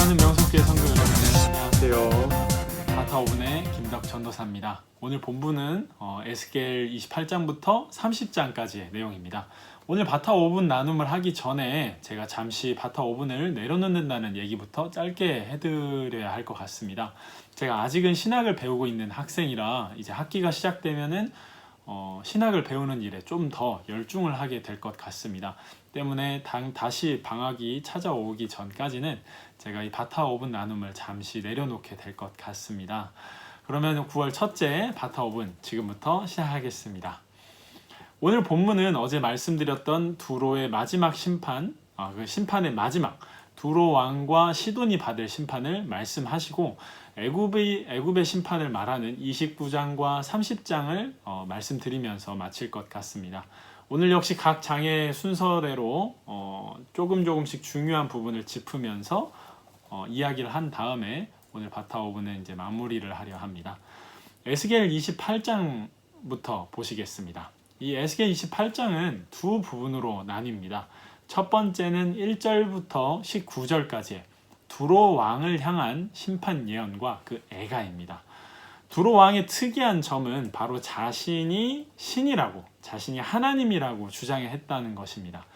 사랑하는 명성교회 성도 여러분, 안녕하세요. 안녕하세요. 바타 5분의 김덕 전도사입니다. 오늘 본문은 에스겔 28장부터 30장까지의 내용입니다. 오늘 바타 5분 나눔을 하기 전에 제가 잠시 바타 5분을 내려놓는다는 얘기부터 짧게 해드려야 할 것 같습니다. 제가 아직은 신학을 배우고 있는 학생이라 이제 학기가 시작되면은 신학을 배우는 일에 좀 더 열중을 하게 될 것 같습니다. 때문에 다시 방학이 찾아오기 전까지는 제가 이 바타 5분 나눔을 잠시 내려놓게 될 것 같습니다. 그러면 9월 첫째 바타 5분 지금부터 시작하겠습니다. 오늘 본문은 어제 말씀드렸던 두로의 마지막 심판, 그 심판의 마지막 두로 왕과 시돈이 받을 심판을 말씀하시고 애굽의 심판을 말하는 29장과 30장을 말씀드리면서 마칠 것 같습니다. 오늘 역시 각 장의 순서대로 조금씩 중요한 부분을 짚으면서 이야기를 한 다음에 오늘 바타 5분은 이제 마무리를 하려 합니다. 에스겔 28장부터 보시겠습니다. 이 에스겔 28장은 두 부분으로 나뉩니다. 첫 번째는 1절부터 19절까지의 두로 왕을 향한 심판 예언과 그 애가입니다. 두로 왕의 특이한 점은 바로 자신이 신이라고, 자신이 하나님이라고 주장했다는 것입니다.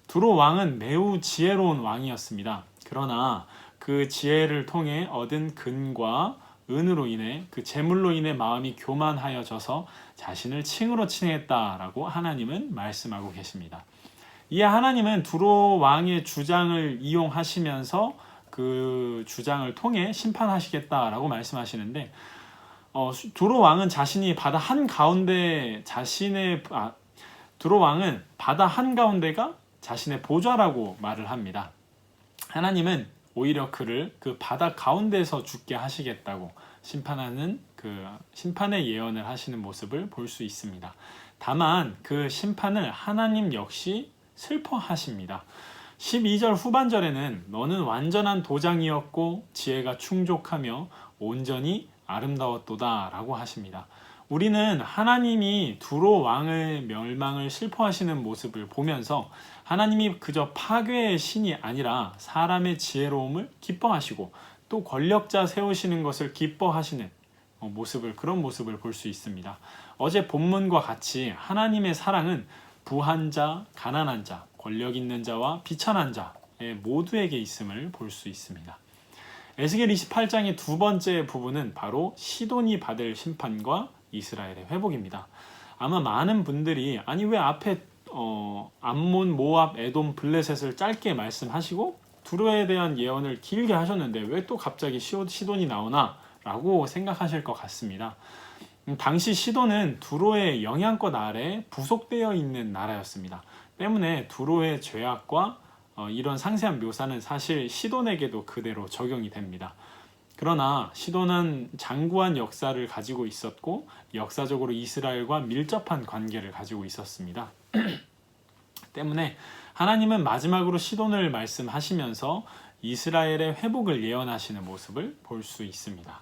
두로 왕은 매우 지혜로운 왕이었습니다. 그러나 그 지혜를 통해 얻은 금과 은으로 인해, 그 재물로 인해 마음이 교만하여져서 자신을 칭으로 칭했다라고 하나님은 말씀하고 계십니다. 이에 하나님은 두로 왕의 주장을 이용하시면서 그 주장을 통해 심판하시겠다라고 말씀하시는데, 두로 왕은 자신이 바다 한가운데 두로 왕은 바다 한가운데가 자신의 보좌라고 말을 합니다. 하나님은 오히려 그를 그 바다 가운데서 죽게 하시겠다고 심판하는 그 심판의 예언을 하시는 모습을 볼 수 있습니다. 다만 그 심판을 하나님 역시 슬퍼하십니다. 12절 후반절에는 너는 완전한 도장이었고 지혜가 충족하며 온전히 아름다웠도다 라고 하십니다. 우리는 하나님이 두로 왕의 멸망을 슬퍼하시는 모습을 보면서 하나님이 그저 파괴의 신이 아니라 사람의 지혜로움을 기뻐하시고 또 권력자 세우시는 것을 기뻐하시는 그런 모습을 볼 수 있습니다. 어제 본문과 같이 하나님의 사랑은 부한 자, 가난한 자, 권력 있는 자와 비천한 자의 모두에게 있음을 볼 수 있습니다. 에스겔 28장의 두 번째 부분은 바로 시돈이 받을 심판과 이스라엘의 회복입니다. 아마 많은 분들이 아니 왜 앞에 암몬, 모압, 에돔, 블레셋을 짧게 말씀하시고 두로에 대한 예언을 길게 하셨는데 왜 또 갑자기 시돈이 나오나? 라고 생각하실 것 같습니다. 당시 시돈은 두로의 영향권 아래 부속되어 있는 나라였습니다. 때문에 두로의 죄악과 이런 상세한 묘사는 사실 시돈에게도 그대로 적용이 됩니다. 그러나 시돈은 장구한 역사를 가지고 있었고 역사적으로 이스라엘과 밀접한 관계를 가지고 있었습니다. 때문에 하나님은 마지막으로 시돈을 말씀하시면서 이스라엘의 회복을 예언하시는 모습을 볼 수 있습니다.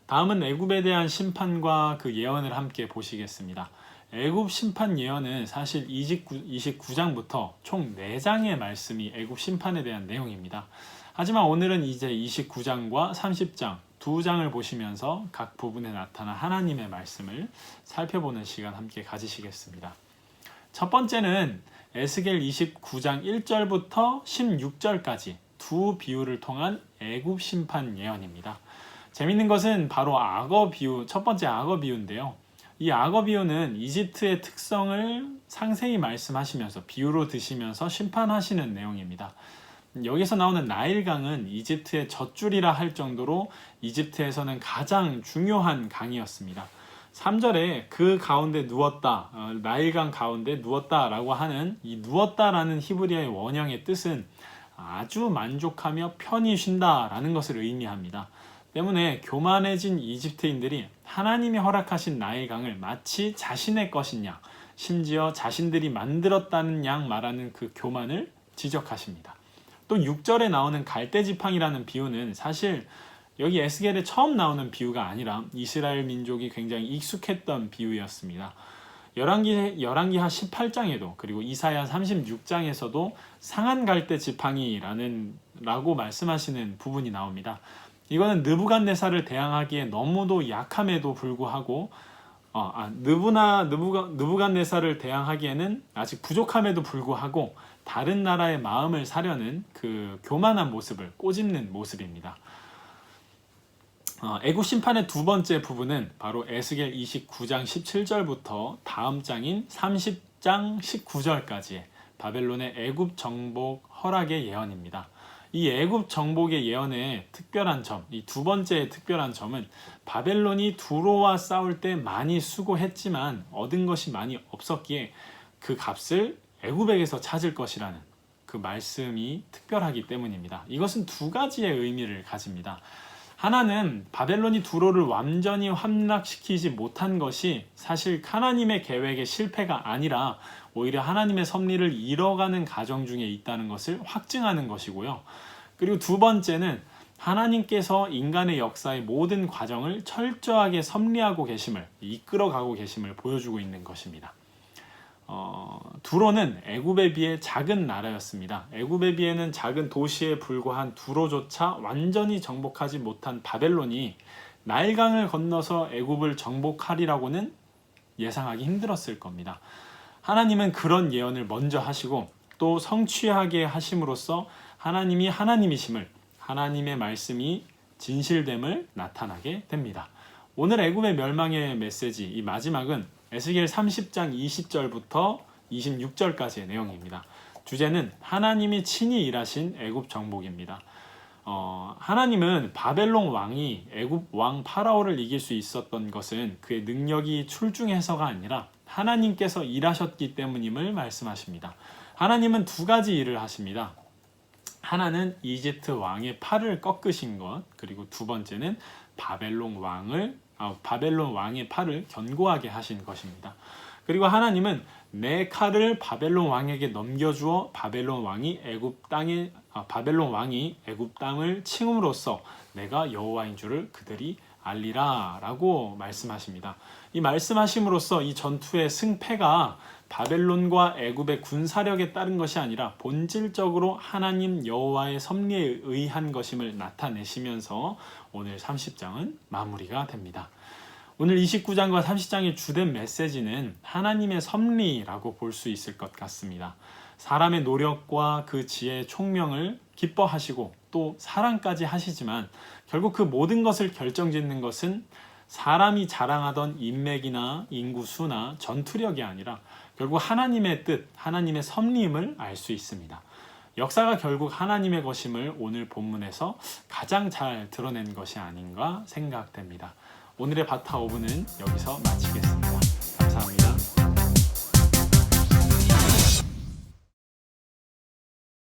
다음은 애굽에 대한 심판과 그 예언을 함께 보시겠습니다. 애굽 심판 예언은 사실 29장부터 총 4장의 말씀이 애굽 심판에 대한 내용입니다. 하지만 오늘은 이제 29장과 30장 두 장을 보시면서 각 부분에 나타난 하나님의 말씀을 살펴보는 시간 함께 가지시겠습니다. 첫 번째는 에스겔 29장 1절부터 16절까지 두 비유를 통한 애굽 심판 예언입니다. 재밌는 것은 바로 첫 번째 악어 비유인데요. 이 악어 비유는 이집트의 특성을 상세히 말씀하시면서 비유로 드시면서 심판하시는 내용입니다. 여기서 나오는 나일강은 이집트의 젖줄이라 할 정도로 이집트에서는 가장 중요한 강이었습니다. 3절에 그 가운데 누웠다, 나일강 가운데 누웠다라고 하는 이 누웠다라는 히브리어의 원형의 뜻은 아주 만족하며 편히 쉰다라는 것을 의미합니다. 때문에 교만해진 이집트인들이 하나님이 허락하신 나일강을 마치 자신의 것인 양, 심지어 자신들이 만들었다는 양 말하는 그 교만을 지적하십니다. 또 6절에 나오는 갈대지팡이라는 비유는 사실 여기 에스겔에 처음 나오는 비유가 아니라 이스라엘 민족이 굉장히 익숙했던 비유였습니다. 열왕기하 18장에도 그리고 이사야 36장에서도 상한 갈대 지팡이라는 라고 말씀하시는 부분이 나옵니다. 이거는 느부갓네살을 대항하기에 너무도 약함에도 불구하고 느부갓네살을 대항하기에는 아직 부족함에도 불구하고 다른 나라의 마음을 사려는 그 교만한 모습을 꼬집는 모습입니다. 애굽 심판의 두 번째 부분은 바로 에스겔 29장 17절부터 다음 장인 30장 19절까지의 바벨론의 애굽 정복 허락의 예언입니다. 이 애굽 정복의 예언의 특별한 점, 이 두 번째 특별한 점은 바벨론이 두로와 싸울 때 많이 수고했지만 얻은 것이 많이 없었기에 그 값을 애굽에게서 찾을 것이라는 그 말씀이 특별하기 때문입니다. 이것은 두 가지의 의미를 가집니다. 하나는 바벨론이 두로를 완전히 함락시키지 못한 것이 사실 하나님의 계획의 실패가 아니라 오히려 하나님의 섭리를 이뤄가는 과정 중에 있다는 것을 확증하는 것이고요. 그리고 두 번째는 하나님께서 인간의 역사의 모든 과정을 철저하게 섭리하고 계심을, 이끌어가고 계심을 보여주고 있는 것입니다. 두로는 애굽에 비해 작은 나라였습니다. 애굽에 비해는 작은 도시에 불과한 두로조차 완전히 정복하지 못한 바벨론이 나일강을 건너서 애굽을 정복하리라고는 예상하기 힘들었을 겁니다. 하나님은 그런 예언을 먼저 하시고 또 성취하게 하심으로써 하나님이 하나님이심을, 하나님의 말씀이 진실됨을 나타나게 됩니다. 오늘 애굽의 멸망의 메시지, 이 마지막은 에스겔 30장 20절부터 26절까지의 내용입니다. 주제는 하나님이 친히 일하신 애굽 정복입니다. 하나님은 바벨론 왕이 애굽 왕 파라오를 이길 수 있었던 것은 그의 능력이 출중해서가 아니라 하나님께서 일하셨기 때문임을 말씀하십니다. 하나님은 두 가지 일을 하십니다. 하나는 이집트 왕의 팔을 꺾으신 것, 그리고 두 번째는 바벨론 왕의 팔을 견고하게 하신 것입니다. 그리고 하나님은 내 칼을 바벨론 왕에게 넘겨주어 바벨론 왕이 애굽 땅을 칭음으로써 내가 여호와인 줄을 그들이 알리라 라고 말씀하십니다. 이 말씀하심으로써 이 전투의 승패가 바벨론과 애굽의 군사력에 따른 것이 아니라 본질적으로 하나님 여호와의 섭리에 의한 것임을 나타내시면서 오늘 30장은 마무리가 됩니다. 오늘 29장과 30장의 주된 메시지는 하나님의 섭리라고 볼 수 있을 것 같습니다. 사람의 노력과 그 지혜의 총명을 기뻐하시고 또 사랑까지 하시지만 결국 그 모든 것을 결정짓는 것은 사람이 자랑하던 인맥이나 인구수나 전투력이 아니라 결국 하나님의 뜻, 하나님의 섭리임을 알 수 있습니다. 역사가 결국 하나님의 것임을 오늘 본문에서 가장 잘 드러낸 것이 아닌가 생각됩니다. 오늘의 바타 5분은 여기서 마치겠습니다. 감사합니다.